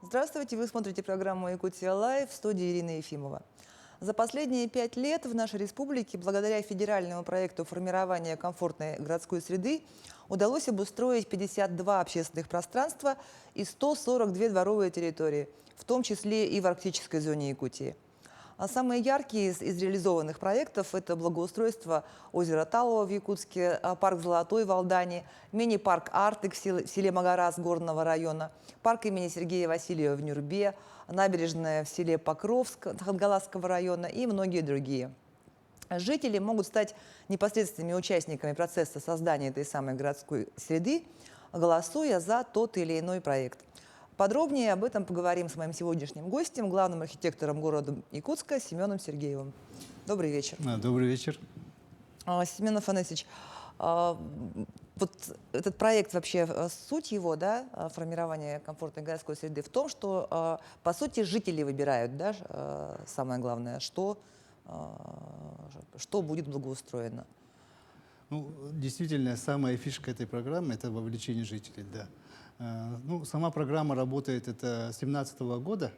Здравствуйте, вы смотрите программу «Якутия Лайв», в студии Ирина Ефимова. За последние 5 лет в нашей республике, благодаря федеральному проекту формирования комфортной городской среды, удалось обустроить 52 общественных пространства и 142 дворовые территории, в том числе и в арктической зоне Якутии. А самые яркие из реализованных проектов – это благоустройство озера Талова в Якутске, парк Золотой в Алдане, мини-парк Артык в селе Магарас Горного района, парк имени Сергея Васильева в Нюрбе, набережная в селе Покровск Хангаласского района и многие другие. Жители могут стать непосредственными участниками процесса создания этой самой городской среды, голосуя за тот или иной проект. Подробнее об этом поговорим с моим сегодняшним гостем, главным архитектором города Якутска Семеном Сергеевым. Добрый вечер. Добрый вечер. Семен Афанасьевич, вот этот проект вообще, суть его, да, формирование комфортной городской среды в том, что, по сути, жители выбирают, да, самое главное, что будет благоустроено. Ну, действительно, самая фишка этой программы – это вовлечение жителей, да. Ну, сама программа работает это с 2017 года.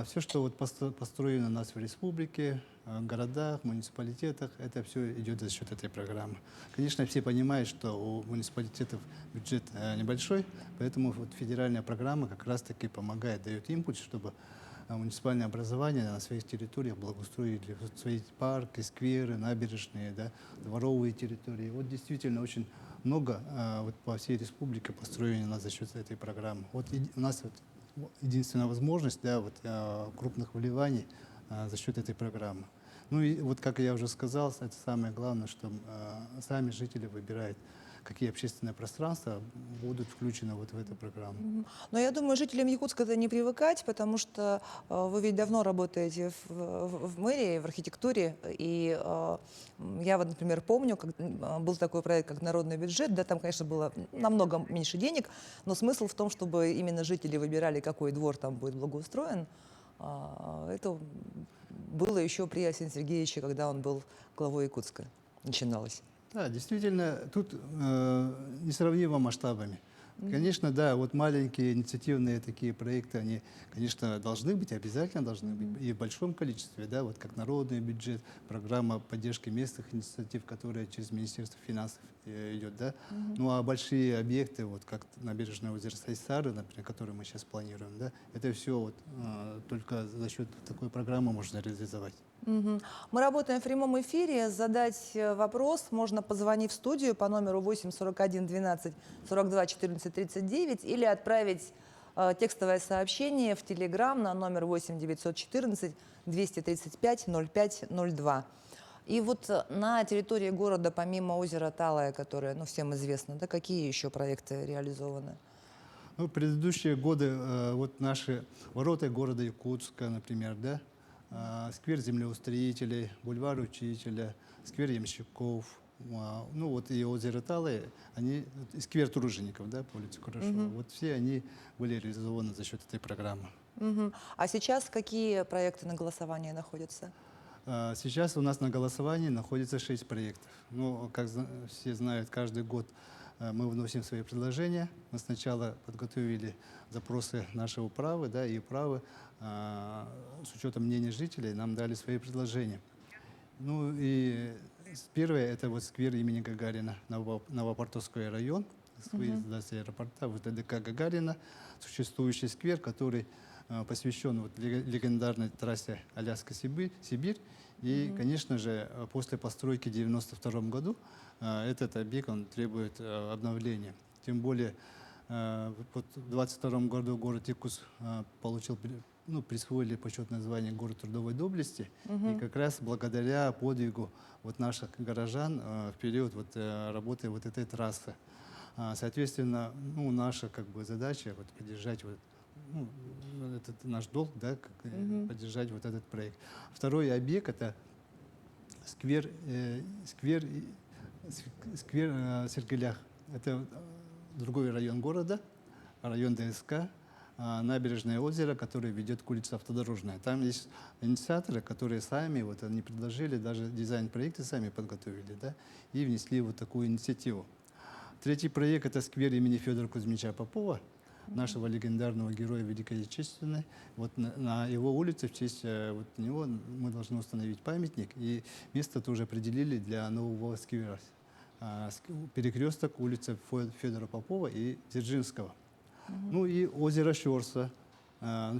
Все, что вот построено у нас в республике, городах, муниципалитетах, это все идет за счет этой программы. Конечно, все понимают, что у муниципалитетов бюджет небольшой, поэтому вот федеральная программа как раз-таки помогает, дает импульс, чтобы муниципальное образование на своих территориях благоустроили свои парки, скверы, набережные, да, дворовые территории. Вот действительно очень много вот по всей республике построено у нас за счет этой программы. Вот у нас вот единственная возможность, да, вот, крупных вливаний за счет этой программы. Ну и вот, как я уже сказал, это самое главное, что сами жители выбирают, какие общественные пространства будут включены вот в эту программу. Но я думаю, жителям Якутска это не привыкать, потому что вы ведь давно работаете в мэрии, в архитектуре. И я вот, например, помню, как был такой проект, как «Народный бюджет». Да, там, конечно, было намного меньше денег, но смысл в том, чтобы именно жители выбирали, какой двор там будет благоустроен. Это было еще при Арсении Сергеевиче, когда он был главой Якутска. Начиналось. Да, действительно, тут несравнимо масштабами. Конечно, да, вот маленькие инициативные такие проекты, они, конечно, должны быть, обязательно должны быть, и в большом количестве, да, вот как народный бюджет, программа поддержки местных инициатив, которая через Министерство финансов идет, да. Ну а большие объекты, вот как набережное озеро Сайсары, например, которые мы сейчас планируем, да, это все вот только за счет такой программы можно реализовать. Мы работаем в прямом эфире. Задать вопрос можно, позвонив в студию по номеру 8 41 12 42 14 39 или отправить текстовое сообщение в Телеграм на номер 8 914 235 05 02. И вот на территории города, помимо озера Талая, которое, ну, всем известно, да, какие еще проекты реализованы? Ну, предыдущие годы, вот наши ворота города Якутска, например, да, сквер землеустроителей, бульвар учителя, сквер ямщиков, ну вот и озеро Талое, они, и сквер тружеников, да, по улице Курашова, вот все они были реализованы за счет этой программы. А сейчас какие проекты на голосовании находятся? Сейчас у нас на голосовании находится 6 проектов. Ну, как все знают, каждый год мы вносим свои предложения. Мы сначала подготовили запросы нашей управы, да, и управы с учетом мнения жителей нам дали свои предложения. Ну и первое – это вот сквер имени Гагарина, Новопортовской район, с выезда с аэропорта в ТДК Гагарина, существующий сквер, который посвящен вот легендарной трассе Аляска-Сибирь. И, конечно же, после постройки в 1992 году этот объект он требует обновления. Тем более, вот в 1922 году город Якутск получил, ну, присвоили почетное звание «Город трудовой доблести». И как раз благодаря подвигу вот наших горожан в период вот работы вот этой трассы. Соответственно, ну, наша как бы задача вот поддержать вот, ну, это наш долг, да, поддержать вот этот проект. Второй объект – это сквер Сергелях. Это другой район города, район ДСК, набережное озеро, которое ведет к улице Автодорожная. Там есть инициаторы, которые сами, вот они предложили, даже дизайн-проекты сами подготовили, да, и внесли вот такую инициативу. Третий проект – это сквер имени Федора Кузьмича Попова. нашего легендарного героя Великой Отечественной. Вот на его улице в честь вот него мы должны установить памятник, и место тоже определили для нового сквера. Перекресток улицы Федора Попова и Дзержинского. Ну и озеро Щорса.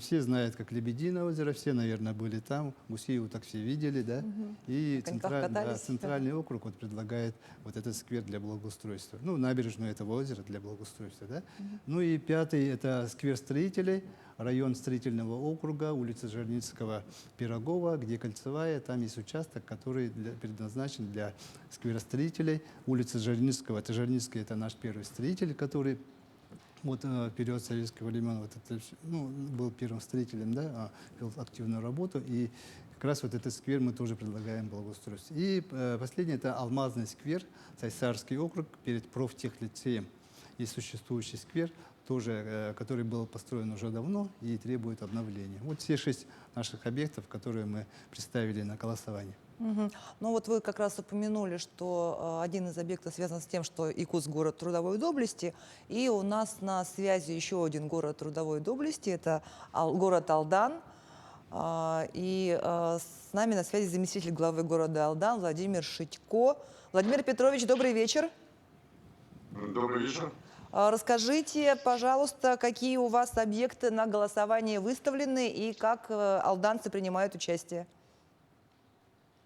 Все знают, как Лебединое озеро, все, наверное, были там. Гусееву так все видели, да? И На коньках катались. центральный округ вот предлагает вот этот сквер для благоустройства. Ну, набережную этого озера для благоустройства, да? Ну и пятый – это сквер строителей, район строительного округа, улица Жирницкого, Пирогова, где кольцевая. Там есть участок, который предназначен для сквера строителей. Улица Жирницкого, это Жирницкий, это наш первый строитель, который вот в период советского времен вот это, ну, был первым строителем, да, вел активную работу. И как раз вот этот сквер мы тоже предлагаем благоустроить. И последний – это Алмазный сквер, Цайсарский округ, перед профтехлицеем. Есть существующий сквер, тоже, который был построен уже давно и требует обновления. Вот все 6 наших объектов, которые мы представили на голосовании. Ну вот вы как раз упомянули, что один из объектов связан с тем, что Якутск – город трудовой доблести, и у нас на связи еще один город трудовой доблести – это город Алдан. И с нами на связи заместитель главы города Алдан Владимир Шитько. Владимир Петрович, добрый вечер. Добрый вечер. Расскажите, пожалуйста, какие у вас объекты на голосование выставлены и как алданцы принимают участие?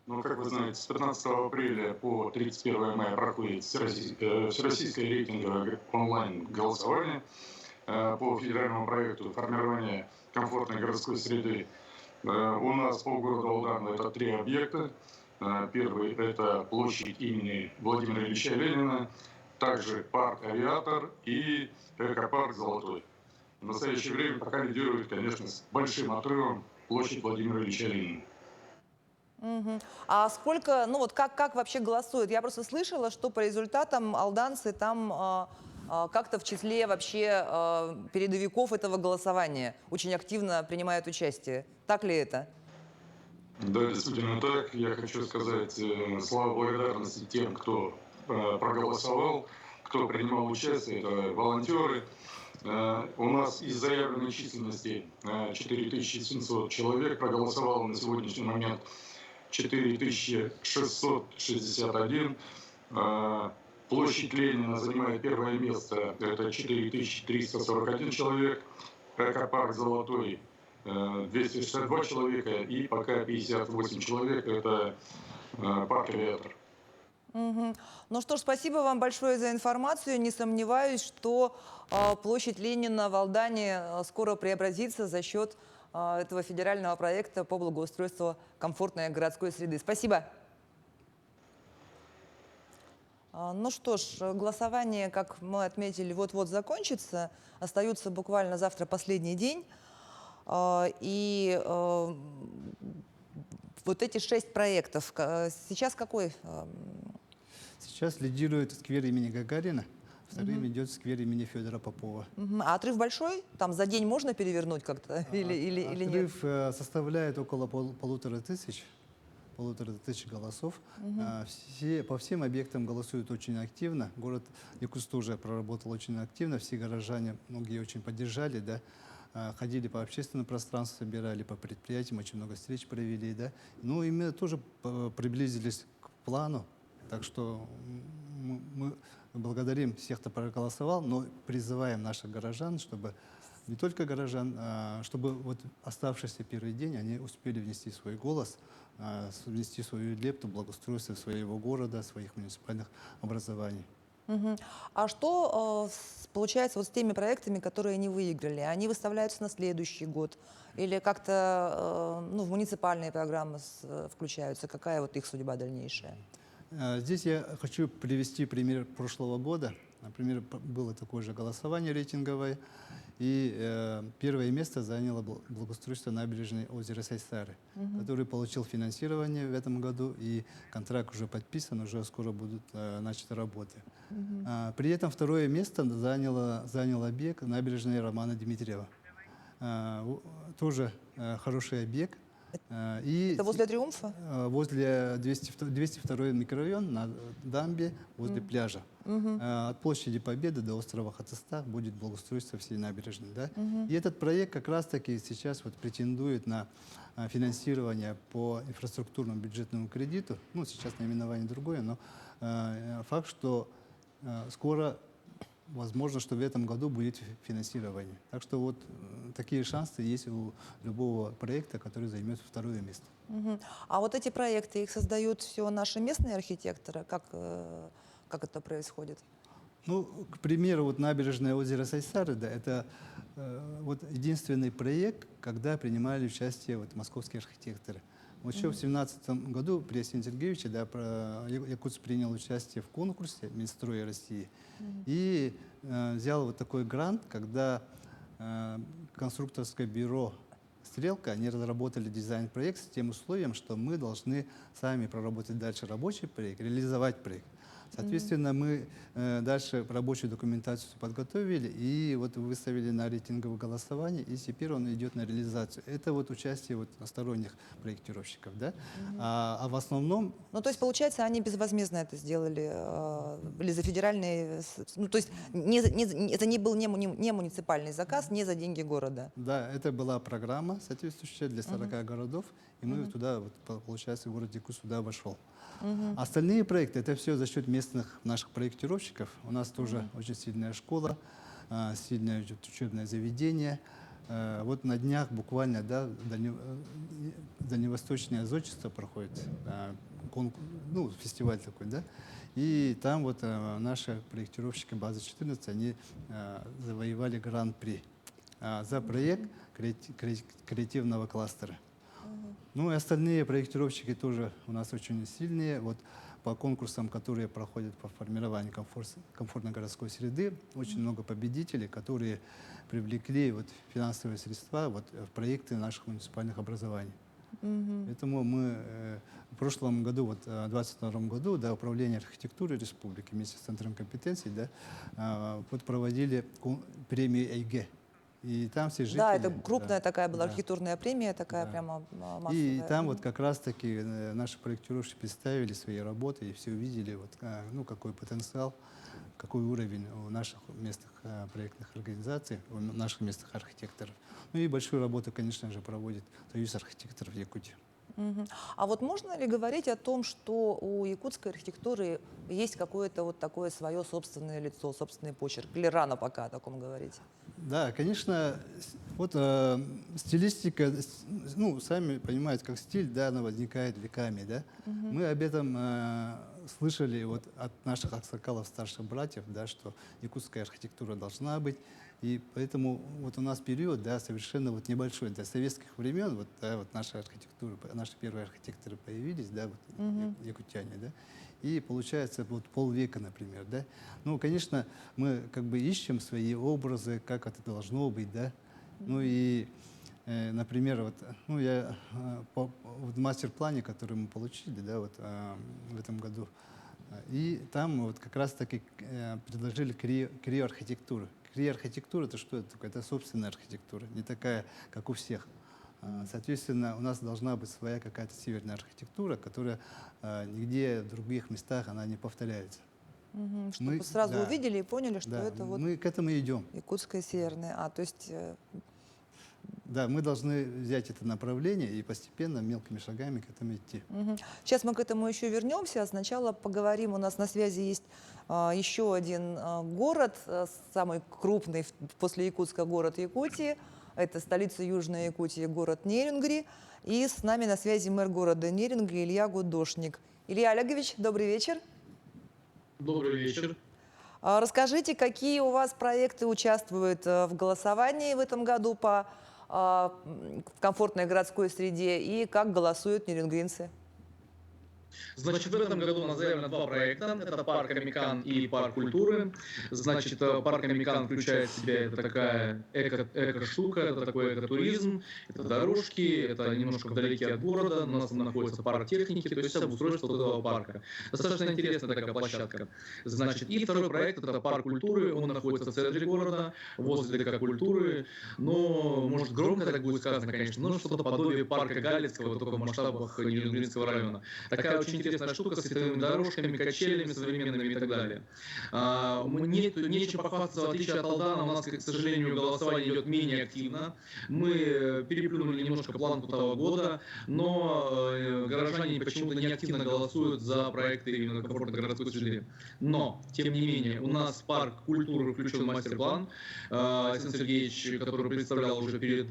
Ну, как вы знаете, с 15 апреля по 31 мая проходит всероссийское рейтинговое онлайн-голосование по федеральному проекту формирования комфортной городской среды. У нас по городу Алдан это 3 объекта. Первый – это площадь имени Владимира Ильича Ленина, также парк «Авиатор» и экопарк «Золотой». В настоящее время пока лидирует, конечно, с большим отрывом площадь Владимира Ильича Ленина. А сколько, ну вот как вообще голосуют? Я просто слышала, что по результатам алданцы там как-то в числе вообще передовиков этого голосования очень активно принимают участие. Так ли это? Да, действительно так. Я хочу сказать слова благодарности тем, кто проголосовал, кто принимал участие, это волонтеры. У нас из заявленной численности 4700 человек проголосовало на сегодняшний момент 4661. Площадь Ленина занимает первое место, это 4341 человек. Экопарк «Золотой» 262 человека и пока 58 человек, это парк «Авиатор». Ну что ж, спасибо вам большое за информацию. Не сомневаюсь, что площадь Ленина в Алдане скоро преобразится за счет этого федерального проекта по благоустройству комфортной городской среды. Спасибо. Ну что ж, голосование, как мы отметили, вот-вот закончится. Остается буквально завтра последний день. И вот эти 6 проектов. Сейчас какой? Сейчас лидирует сквер имени Гагарина, вторым идет сквер имени Федора Попова. А отрыв большой? Там за день можно перевернуть как-то или нет? Отрыв составляет около полутора тысяч голосов. По всем объектам голосуют очень активно. Город Якутск тоже проработал очень активно. Все горожане, многие очень поддержали, да. Ходили по общественному пространству, собирали по предприятиям, очень много встреч провели, да. Ну и мы тоже приблизились к плану. Так что мы благодарим всех, кто проголосовал, но призываем наших горожан, чтобы не только горожан, чтобы вот оставшийся первый день они успели внести свой голос, внести свою лепту в благоустройство своего города, своих муниципальных образований. А что получается вот с теми проектами, которые не выиграли? Они выставляются на следующий год? Или как-то в муниципальные программы включаются? Какая вот их судьба дальнейшая? Здесь я хочу привести пример прошлого года. Например, было такое же голосование рейтинговое, и первое место заняло благоустройство набережной озера Сайсары, который получил финансирование в этом году, и контракт уже подписан, уже скоро будут начаты работы. При этом второе место занял объект набережной Романа Дмитриева. Тоже хороший объект. И Это возле Триумфа? возле 202 микрорайон на дамбе возле пляжа. От площади Победы до острова Хатыстах будет благоустройство всей набережной. Да? И этот проект как раз-таки сейчас вот претендует на финансирование по инфраструктурному бюджетному кредиту. Ну, сейчас наименование другое, но факт, что скоро возможно, что в этом году будет финансирование. Так что вот такие шансы есть у любого проекта, который займет второе место. А вот эти проекты, их создают все наши местные архитекторы? Как это происходит? Ну, к примеру, вот набережное озеро Сайсары, да, это вот единственный проект, когда принимали участие вот московские архитекторы. Вот еще в 2017 году при Арсении Сергеевиче, да, Якутск принял участие в конкурсе Минстроя России и взял вот такой грант, когда конструкторское бюро «Стрелка», они разработали дизайн-проект с тем условием, что мы должны сами проработать дальше рабочий проект, реализовать проект. Соответственно, мы дальше рабочую документацию подготовили и вот выставили на рейтинговое голосование, и теперь он идет на реализацию. Это вот участие вот сторонних проектировщиков, да? А в основном... Ну, то есть, получается, они безвозмездно это сделали, или за федеральные... Ну, то есть, это не был не муниципальный заказ, не за деньги города. Да, это была программа соответствующая для 40 городов, и мы туда, вот, получается, город Якутск туда вошел. Остальные проекты, это все за счет местных наших проектировщиков. У нас тоже очень сильная школа, сильное учебное заведение. Вот на днях буквально, да, дальневосточное зодчество проходит, ну, фестиваль такой, да. И там вот наши проектировщики базы 14, они завоевали гран-при за проект креативного кластера. Ну и остальные проектировщики тоже у нас очень сильные. Вот по конкурсам, которые проходят по формированию комфортной городской среды, очень много победителей, которые привлекли вот финансовые средства вот в проекты наших муниципальных образований. Поэтому мы в прошлом году, вот в 2022 году, да, Управление архитектуры республики вместе с Центром компетенций, да, вот проводили премию ЭйГе. И там все жители... Да, это крупная такая была да, архитектурная премия, такая да. прямо массовая. И там вот как раз-таки наши проектировщики представили свои работы, и все увидели, вот, ну, какой потенциал, какой уровень у наших местных проектных организаций, у наших местных архитекторов. Ну и большую работу, конечно же, проводит Союз архитекторов Якутии. А вот можно ли говорить о том, что у якутской архитектуры есть какое-то вот такое свое собственное лицо, собственный почерк? Или рано пока о таком говорить? Да, конечно, вот стилистика, ну, сами понимаете, как стиль, да, она возникает веками, да. Мы об этом слышали вот от наших аксакалов, старших братьев, да, что якутская архитектура должна быть. И поэтому вот у нас период, да, совершенно вот небольшой, до советских времен, вот, да, вот наша архитектура, наши первые архитекторы появились, да, вот, якутяне, да, и получается вот полвека, например, да. Ну, конечно, мы как бы ищем свои образы, как это должно быть, да. Ну и, например, вот, ну, я в мастер-плане, который мы получили, да, вот в этом году, и там вот как раз-таки предложили криоархитектуру. Криоархитектура — это что это такое? Это собственная архитектура, не такая, как у всех. Соответственно, у нас должна быть своя какая-то северная архитектура, которая нигде в других местах она не повторяется. Чтобы Мы, сразу да, увидели и поняли, что да, это вот мы к этому идем. якутская северная. То есть... Да, мы должны взять это направление и постепенно, мелкими шагами к этому идти. Сейчас мы к этому еще вернемся. Сначала поговорим. У нас на связи есть еще один город, самый крупный после Якутска город Якутии. Это столица Южной Якутии, город Нерингри. И с нами на связи мэр города Нерингри Илья Гудошник. Илья Олегович, добрый вечер. Добрый вечер. Расскажите, какие у вас проекты участвуют в голосовании в этом году по комфортной городской среде и как голосуют нерингринцы? Значит, в этом году у нас заявлено два проекта. Это парк Амикан и парк культуры. Значит, парк Амикан включает в себя, это такая эко-штука, это такой экотуризм, это дорожки, это немножко вдалеке от города, у нас там находится парк техники, то есть обустройство вот этого парка. Достаточно интересная такая площадка. Значит, и второй проект, это парк культуры, он находится в центре города, возле ДК культуры, но, может, громко так будет сказано, конечно, но что-то подобие парка Галицкого, только в масштабах Нижнегородского района. Такая очень интересная штука с световыми дорожками, качелями современными и так далее. Нечем похвастаться, в отличие от Алдана, у нас, к сожалению, голосование идет менее активно. Мы переплюнули немножко планку того года, но горожане почему-то не активно голосуют за проекты именно комфортной городской среды. Но, тем не менее, у нас парк культуры включен в мастер-план. Александр Сергеевич, который представлял уже перед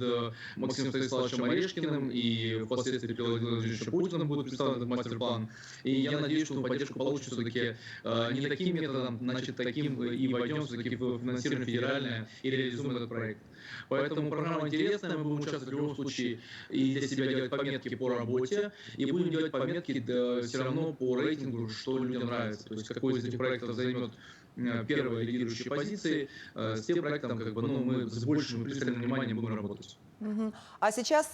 Максимом Станиславовичем Орешкиным и впоследствии перед Владимиром Владимировичем Путиным будет представлен этот мастер-план. И я надеюсь, что поддержку получится все-таки не таким методом, значит, таким и войдем все-таки в финансирование федеральное и реализуем этот проект. Поэтому программа интересная, мы будем участвовать в любом случае и для себя делать пометки по работе, и будем делать пометки все равно по рейтингу, что людям нравится. То есть какой из этих проектов займет первые лидирующие позиции, с тем проектом мы с большим пристальным вниманием будем работать. А сейчас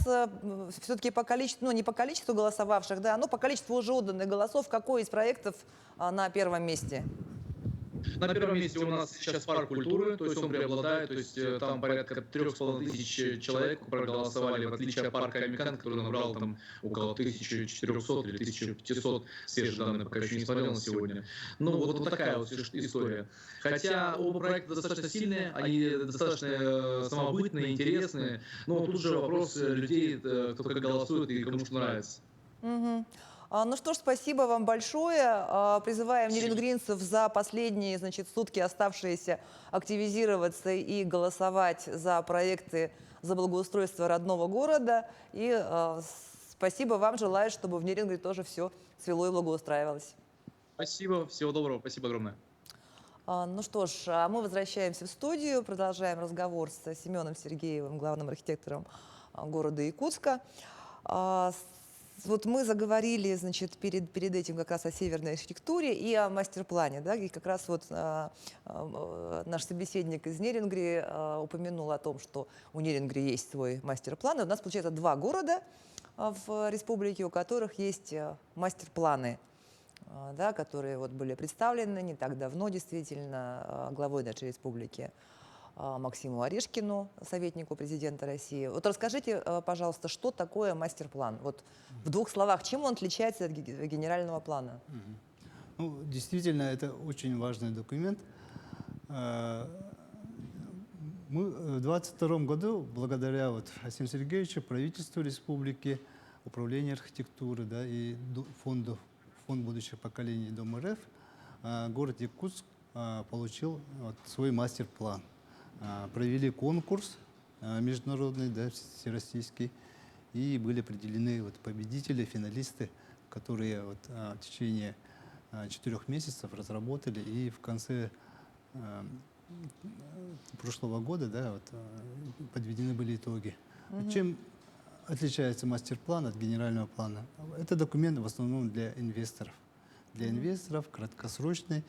все-таки по количеству, ну не по количеству голосовавших, да, но по количеству уже отданных голосов, какой из проектов на первом месте? На первом месте у нас сейчас парк культуры, то есть он преобладает, то есть там порядка 3500 человек проголосовали, в отличие от парка Амикан, который набрал там около 1400 или 1500, свежие данные пока еще не смотрел на сегодня. Ну вот такая вот история. Хотя оба проекта достаточно сильные, они достаточно самобытные, интересные, но тут же вопрос людей, кто как голосует и кому что нравится. Ну что ж, спасибо вам большое. Призываем нерюнгринцев за последние, значит, сутки оставшиеся активизироваться и голосовать за проекты за благоустройство родного города. И спасибо вам, желаю, чтобы в Нерюнгри тоже все цвело и благоустраивалось. Спасибо, всего доброго, спасибо огромное. Ну что ж, мы возвращаемся в студию, продолжаем разговор с Семеном Сергеевым, главным архитектором города Якутска. Вот мы заговорили, значит, перед этим как раз о северной архитектуре и о мастер-плане, да, и как раз вот наш собеседник из Нерюнгри упомянул о том, что у Нерюнгри есть свой мастер-план, и у нас, получается, два города в республике, у которых есть мастер-планы, да, которые вот были представлены не так давно, действительно, главой нашей республики Максиму Орешкину, советнику президента России. Вот расскажите, пожалуйста, что такое мастер-план? Вот в двух словах, чем он отличается от генерального плана? Ну, действительно, это очень важный документ. Мы в 2022 году, благодаря Асиму Сергеевичу, правительству республики, управлению архитектуры, да, и фонд будущих поколений Дом РФ, город Якутск получил свой мастер-план. Провели конкурс международный, да, всероссийский, и были определены победители, финалисты, которые в течение 4 месяцев разработали, и в конце прошлого года, да, подведены были итоги. Чем отличается мастер-план от генерального плана? Это документ в основном для инвесторов. Для инвесторов краткосрочный,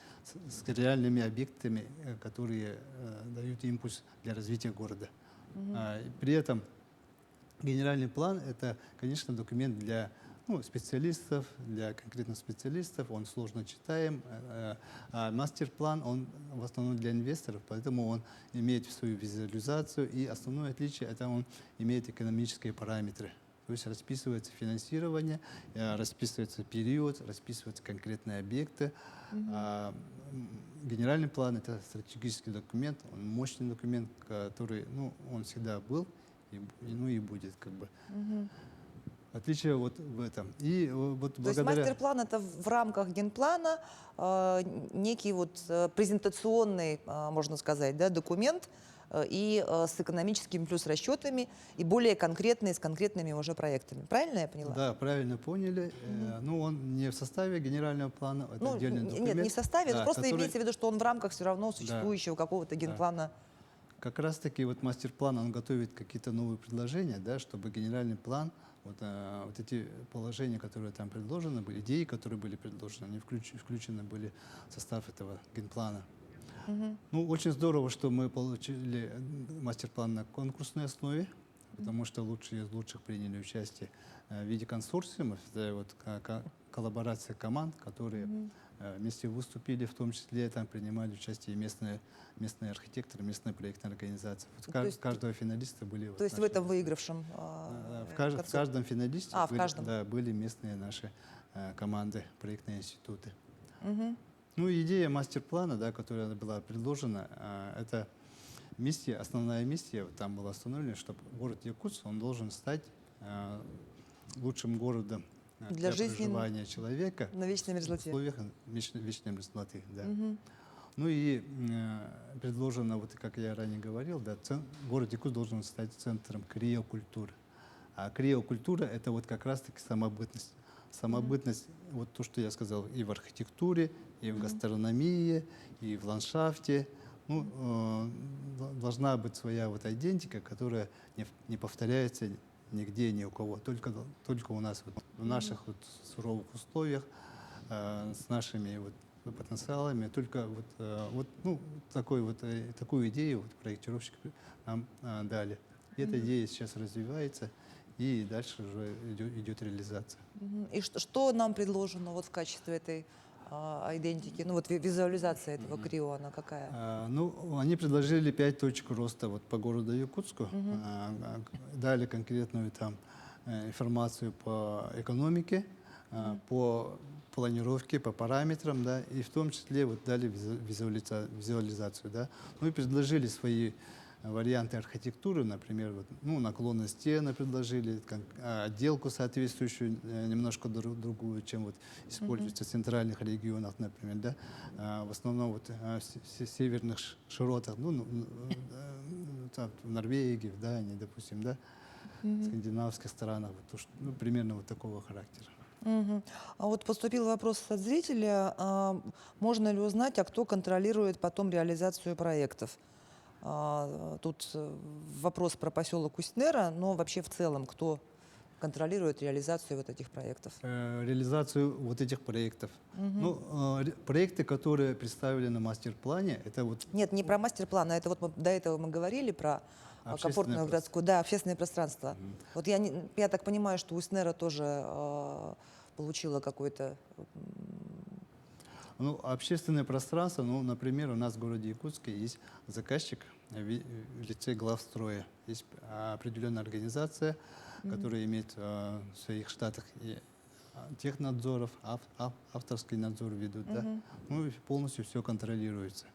с реальными объектами, которые дают импульс для развития города. При этом генеральный план – это, конечно, документ для специалистов, для конкретных специалистов, он сложно читаем. А мастер-план, он в основном для инвесторов, поэтому он имеет свою визуализацию, и основное отличие – это он имеет экономические параметры. То есть расписывается финансирование, расписывается период, расписываются конкретные объекты. Генеральный план – это стратегический документ, он мощный документ, который, он всегда был и будет как бы. Отличие в этом. И благодаря... То есть мастер-план – это в рамках генплана некий презентационный, можно сказать, да, документ, и с экономическими плюс расчетами, и более конкретные, с конкретными уже проектами. Правильно я поняла? Да, правильно поняли. Он не в составе генерального плана, это отдельный документ. Нет, не в составе, да, просто имеется в виду, что он в рамках все равно существующего какого-то генплана. Как раз-таки мастер-план, он готовит какие-то новые предложения, да, чтобы генеральный план, вот эти положения, которые там предложены были, идеи, которые были предложены, они включены были в состав этого генплана. Ну, очень здорово, что мы получили мастер-план на конкурсной основе, потому что лучшие из лучших приняли участие в виде консорциумов, это вот коллаборация команд, которые вместе выступили, в том числе там принимали участие и местные архитекторы, местные проектные организации. Вот То есть- каждого финалиста были... То есть в этом выигравшем В каждом финалисте в каждом. Да, были местные наши команды, проектные институты. Мгм. Ну, идея мастер-плана, да, которая была предложена, это миссия, основная миссия, там была установлена, что город Якутск, он должен стать лучшим городом Для жизни проживания человека на вечной в мерзлоте. условиях вечной мерзлоты. Да. Мгм. Ну и предложено, вот как я ранее говорил, да, город Якутск должен стать центром криокультуры. А криокультура — это вот как раз-таки самобытность. Самобытность, вот то, что я сказал, и в архитектуре, и в гастрономии, и в ландшафте. Ну, должна быть своя вот идентика, которая не повторяется нигде, ни у кого, только у нас, вот, в наших вот суровых условиях, с нашими вот потенциалами, только ну, такую идею вот проектировщики нам дали. И эта идея сейчас развивается, и дальше уже идет реализация. Мгм. И что нам предложено вот в качестве этой идентики, ну вот визуализация этого крио, она какая? Ну, они предложили 5 точек роста вот по городу Якутску, дали конкретную там информацию по экономике, по планировке, по параметрам, да, и в том числе вот дали визуализацию, да. Ну и предложили свои варианты архитектуры, например, вот, ну, наклонные стены предложили, отделку соответствующую, немножко другую, чем вот используется в центральных регионах, например, да. В основном вот в северных широтах, там, в Норвегии, в Дании, допустим, да, в скандинавских странах, вот, ну, примерно вот такого характера. Мгм. А вот поступил вопрос от зрителя, можно ли узнать, кто контролирует потом реализацию проектов? Тут вопрос про поселок Усть-Нера, но вообще в целом, кто контролирует реализацию вот этих проектов? Реализацию вот этих проектов. Ну, проекты, которые представлены на мастер-плане, это вот Нет, не про мастер-план, а это вот до этого мы говорили про Общественное комфортную городскую, да, общественное пространство. Вот я так понимаю, что Усть-Нера тоже получила какой-то... ну, общественное пространство, ну, например, у нас в городе Якутске есть заказчик в лице главстроя. Есть определенная организация, которая имеет в своих штатах и технадзоров, авторский надзор ведут, да. Ну, и полностью все контролируется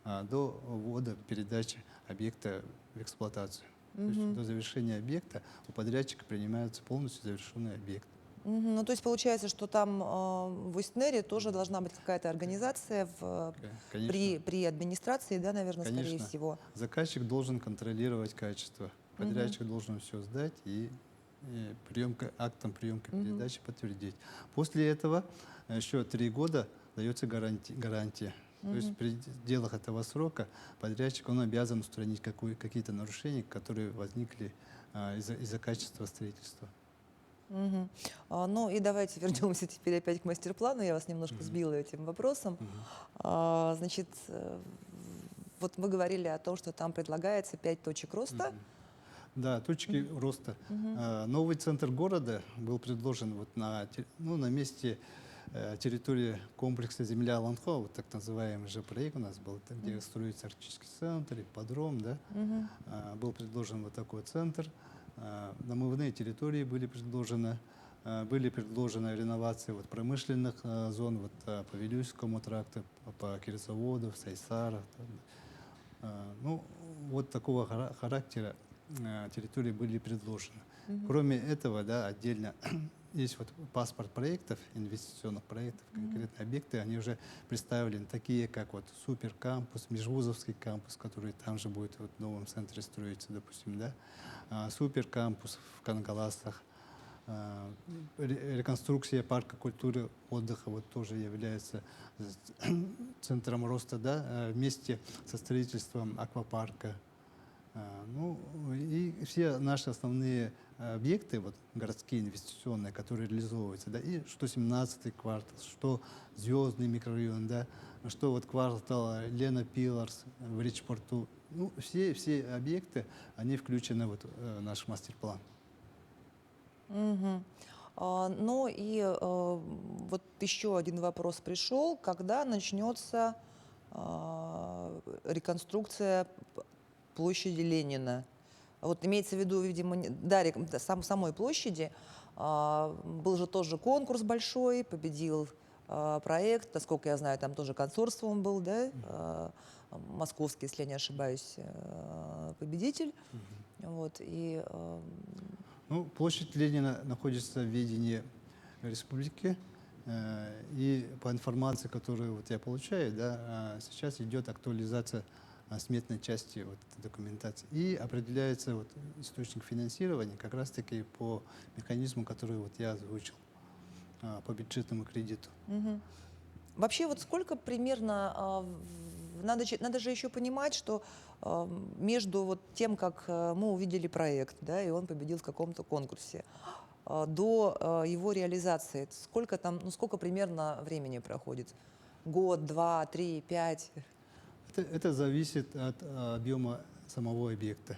до ввода, передачи объекта в эксплуатацию. То есть до завершения объекта у подрядчика принимается полностью завершенный объект. Ну, то есть получается, что там в Усть-Нере тоже должна быть какая-то организация Конечно. при администрации, да, наверное, скорее Конечно. всего. Заказчик должен контролировать качество. Подрядчик должен все сдать и актом приемки передачи подтвердить. После этого еще 3 года дается гарантия. То есть в пределах этого срока подрядчик он обязан устранить какие-то нарушения, которые возникли из-за качества строительства. Ну и давайте вернемся теперь опять к мастер-плану. Я вас немножко сбила этим вопросом. Значит, вот мы говорили о том, что там предлагается 5 точек роста. Да, точки роста. Новый центр города был предложен вот на месте территории комплекса «Земля Ланхо», вот так называемый же проект у нас был, где строится арктический центр, ипподром, да. Был предложен вот такой центр. Намывные территории были предложены реновации вот промышленных зон вот, по Вилюйскому тракту, по Кирзаводу, Сайсара. Ну, вот такого характера территории были предложены. Кроме этого, да, отдельно есть вот паспорт проектов, инвестиционных проектов, конкретные объекты, они уже представлены, такие как вот суперкампус, межвузовский кампус, который там же будет вот в новом центре строиться, допустим, да, суперкампус в Кангаласах, реконструкция парка культуры отдыха вот тоже является центром роста, да, вместе со строительством аквапарка. Ну и все наши основные объекты вот, городские, инвестиционные, которые реализовываются, да, и что 17-й квартал, что Звездный микрорайон, да, что вот квартал Лена Пиларс в Ричпорту. Ну, все объекты, они включены вот, в наш мастер-план. Мгм. Ну и вот еще один вопрос пришел. Когда начнется реконструкция площади Ленина? Вот имеется в виду, видимо, да, самой площади. Был же тоже конкурс большой, победил проект, насколько я знаю, там тоже консорциум был, да, московский, если я не ошибаюсь, победитель. Вот, и Ну, площадь Ленина находится в ведении республики. И по информации, которую вот я получаю, да, сейчас идет актуализация сметной части вот этой документации. И определяется вот источник финансирования как раз-таки по механизму, который вот я озвучил, по бюджетному кредиту. мгм. Вообще вот сколько примерно, надо же еще понимать, что между вот тем, как мы увидели проект, да, и он победил в каком-то конкурсе, до его реализации, сколько там, ну сколько примерно времени проходит? Год, два, три, пять? Это зависит от объема самого объекта.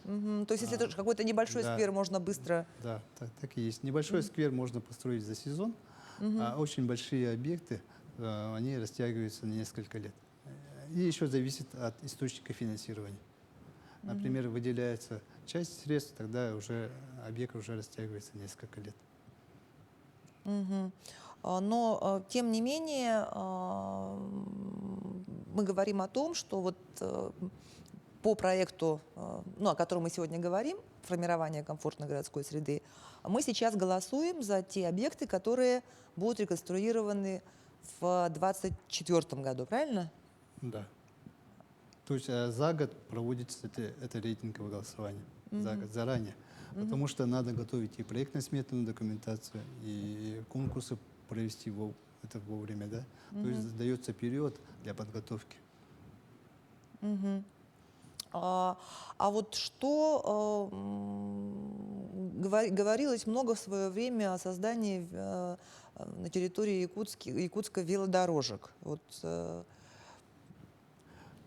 Мгм. То есть если это какой-то небольшой Да. сквер, можно быстро... Да, так и есть. Небольшой сквер можно построить за сезон, а очень большие объекты, они растягиваются на несколько лет. И еще зависит от источника финансирования. Например, выделяется часть средств, тогда уже объект уже растягивается несколько лет. Мгм. Но, тем не менее, мы говорим о том, что вот по проекту, ну, о котором мы сегодня говорим, формирование комфортной городской среды, мы сейчас голосуем за те объекты, которые будут реконструированы в 2024 году, правильно? Да. То есть за год проводится это рейтинговое голосование. За год, заранее. Потому что надо готовить и проектно-сметную документацию, и конкурсы провести это вовремя, да. То есть дается период для подготовки. Мгм. А вот что говорилось много в свое время о создании на территории Якутска велодорожек. Вот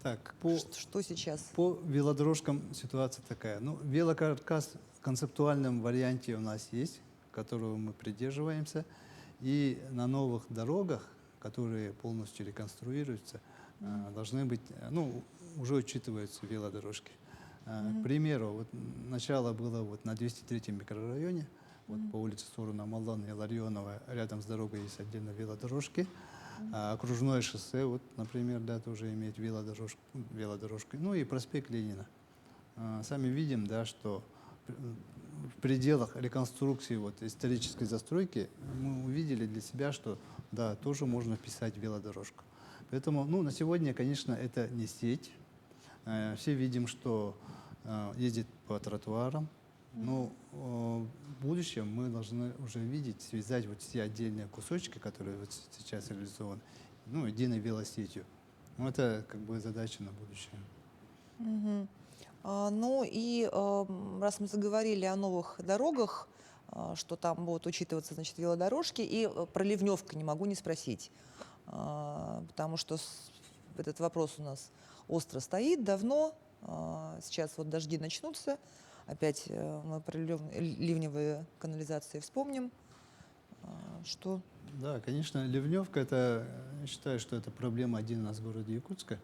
Так, что сейчас? по велодорожкам ситуация такая. Ну, велокаркас в концептуальном варианте у нас есть, которого мы придерживаемся. И на новых дорогах, которые полностью реконструируются, должны быть, ну, уже учитываются велодорожки. К примеру, вот начало было вот на 203-м микрорайоне, вот по улице Соруна Маллана и Ларионова, рядом с дорогой есть отдельно велодорожки. Окружное шоссе, вот, например, да, тоже имеет велодорожку. Ну и проспект Ленина. Сами видим, да, что в пределах реконструкции вот, исторической застройки мы увидели для себя, что да, тоже можно вписать велодорожку. Поэтому, ну, на сегодня, конечно, это не сеть. Все видим, что ездит по тротуарам. Но в будущем мы должны уже видеть, связать вот все отдельные кусочки, которые вот сейчас реализованы, ну, единой велосетью. Ну, это как бы задача на будущее. Мгм. Ну и раз мы заговорили о новых дорогах, что там будут учитываться, значит, велодорожки, и про ливневку не могу не спросить, потому что этот вопрос у нас остро стоит давно. Сейчас вот дожди начнутся, опять мы про ливневые канализации вспомним. Что? Да, конечно, ливневка, я считаю, что это проблема один у нас в городе Якутска.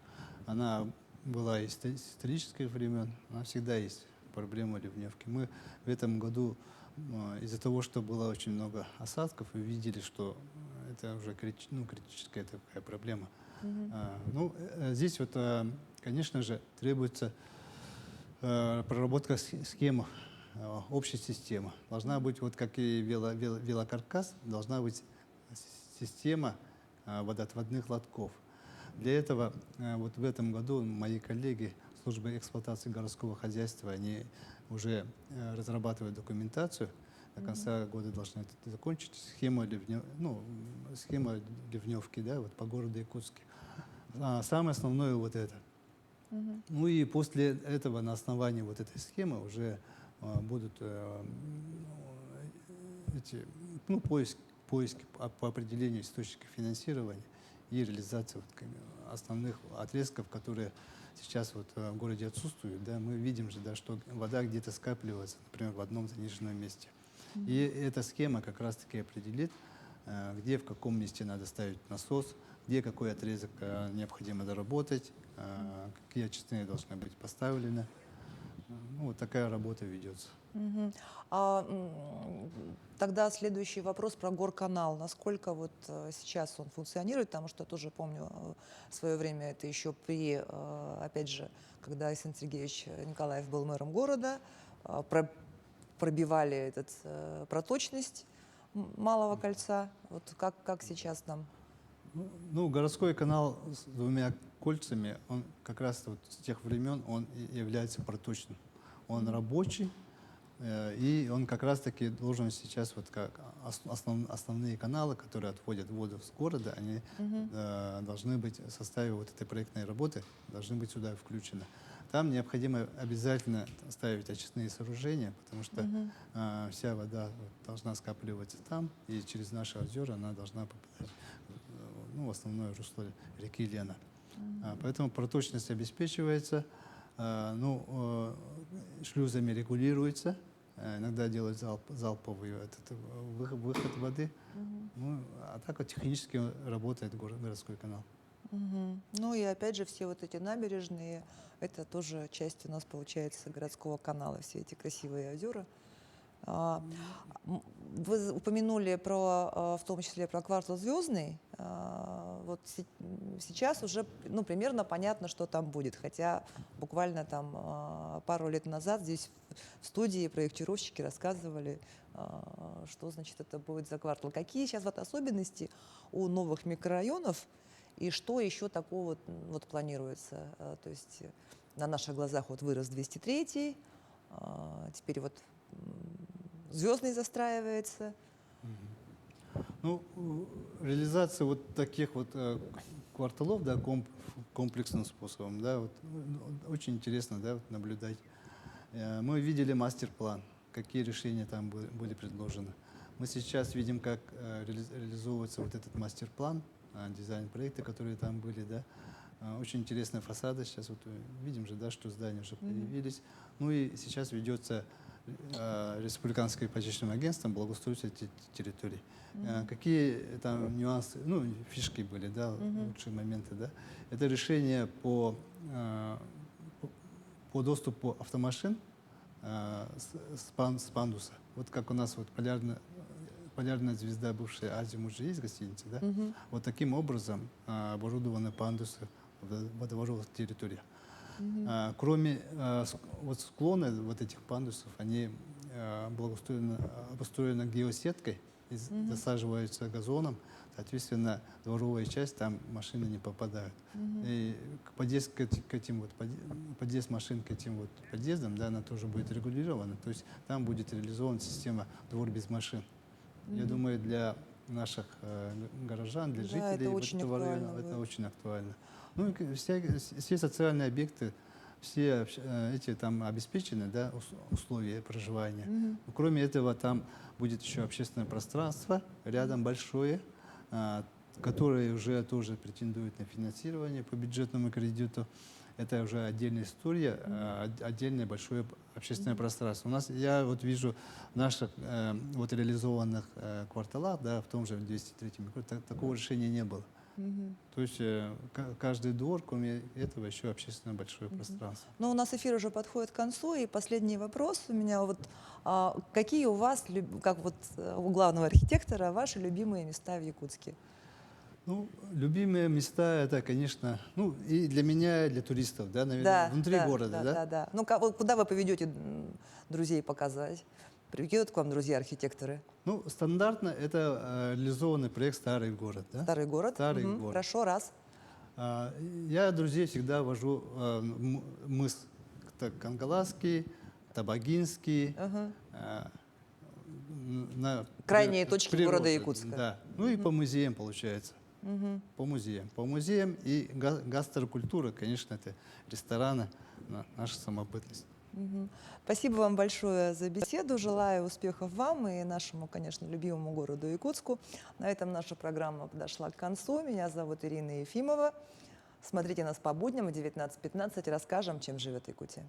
Она была из исторических времен, она всегда есть проблема ливневки. Мы в этом году из-за того, что было очень много осадков, и видели, что это уже критическая такая проблема. Здесь вот, конечно же, требуется проработка схемы, общей системы. Должна быть, вот как и велокаркас, должна быть система водоотводных лотков. Для этого вот в этом году мои коллеги службы эксплуатации городского хозяйства, они уже разрабатывают документацию. До конца года должны это закончить. Схема ливневки, да, вот по городу Якутске. Самое основное вот это. Ну и после этого на основании вот этой схемы уже будут эти, ну, поиски по определению источников финансирования и реализации вот, основных отрезков, которые сейчас вот в городе отсутствуют. Да, мы видим же, да, что вода где-то скапливается, например, в одном заниженном месте. И эта схема как раз-таки определит, где, в каком месте надо ставить насос, где какой отрезок необходимо доработать, какие очистные должны быть поставлены. Ну, вот такая работа ведется. Мгм. Тогда следующий вопрос про горканал. Насколько вот сейчас он функционирует? Потому что тоже помню в свое время, это еще при, опять же, когда Александр Сергеевич Николаев был мэром города, пробивали этот, проточность малого кольца. Вот как сейчас нам? Ну, городской канал с двумя кольцами, он как раз вот с тех времен он и является проточным. Он рабочий, и он как раз-таки должен сейчас, вот как основные каналы, которые отводят воду с города, они должны быть в составе вот этой проектной работы, должны быть сюда включены. Там необходимо обязательно ставить очистные сооружения, потому что вся вода должна скапливаться там, и через наши озера она должна попадать в основное русло реки Лена. Поэтому проточность обеспечивается, шлюзами регулируется, иногда делают залповый выход воды. Ну, а так вот технически работает городской канал. Ну и опять же все вот эти набережные, это тоже часть у нас получается городского канала, все эти красивые озера. Вы упомянули про, в том числе про квартал Звездный. Вот сейчас уже примерно понятно, что там будет. Хотя буквально там пару лет назад здесь в студии проектировщики рассказывали, что значит это будет за квартал. Какие сейчас вот особенности у новых микрорайонов и что еще такого вот планируется? То есть на наших глазах вот вырос 203-й, теперь вот Звездный застраивается. Ну, реализация вот таких вот кварталов, да, комплексным способом, да, вот, очень интересно, да, вот, наблюдать. Мы видели мастер-план, какие решения там были предложены. Мы сейчас видим, как реализовывается вот этот мастер-план, дизайн-проекты, которые там были, да. Очень интересные фасады. Сейчас вот видим же, да, что здания уже появились. Ну и сейчас ведется Республиканским ипотечным агентством благоустройства территорий. Какие там нюансы, фишки были, да, лучшие моменты, да. Это решение по доступу автомашин с пандуса. Вот как у нас вот полярная звезда, бывшая Азиум, уже есть гостиница, да? Вот таким образом оборудованы пандусы в водоворотных территориях. Кроме вот склоны вот этих пандусов, они обустроены геосеткой, и засаживаются газоном, соответственно, дворовая часть, там машины не попадают. И подъезд машин к этим вот подъездам, да, она тоже будет регулирована, то есть там будет реализована система двор без машин. Я думаю, для наших горожан, для жителей этого района это очень актуально. Ну и все социальные объекты, все эти там обеспечены, да, условия проживания. Кроме этого, там будет еще общественное пространство рядом большое, которое уже тоже претендует на финансирование по бюджетному кредиту. Это уже отдельная история, отдельное большое общественное пространство. У нас, я вот вижу в наших вот реализованных кварталах, да, в том же 203-м, такого решения не было. То есть каждый двор, кроме этого, еще общественное большое пространство. Ну, у нас эфир уже подходит к концу, и последний вопрос у меня. Вот, какие у вас, как вот у главного архитектора, ваши любимые места в Якутске? Ну, любимые места, это, конечно, и для меня, и для туристов, да, наверное, внутри города, да? Да. Ну, куда вы поведете друзей показать? Приедут к вам друзья-архитекторы? Ну, стандартно это реализованный проект «Старый город». Да? Старый город? Старый город. Хорошо, раз. Я друзей всегда вожу мыс Кангаласский, Табагинский. Крайние точки города Якутска. Да. Ну и по музеям, получается. По музеям. По музеям и гастрокультура, конечно, это рестораны, наша самобытность. Мгм. Спасибо вам большое за беседу. Желаю успехов вам и нашему, конечно, любимому городу Якутску. На этом наша программа подошла к концу. Меня зовут Ирина Ефимова. Смотрите нас по будням в 19:15. Расскажем, чем живет Якутия.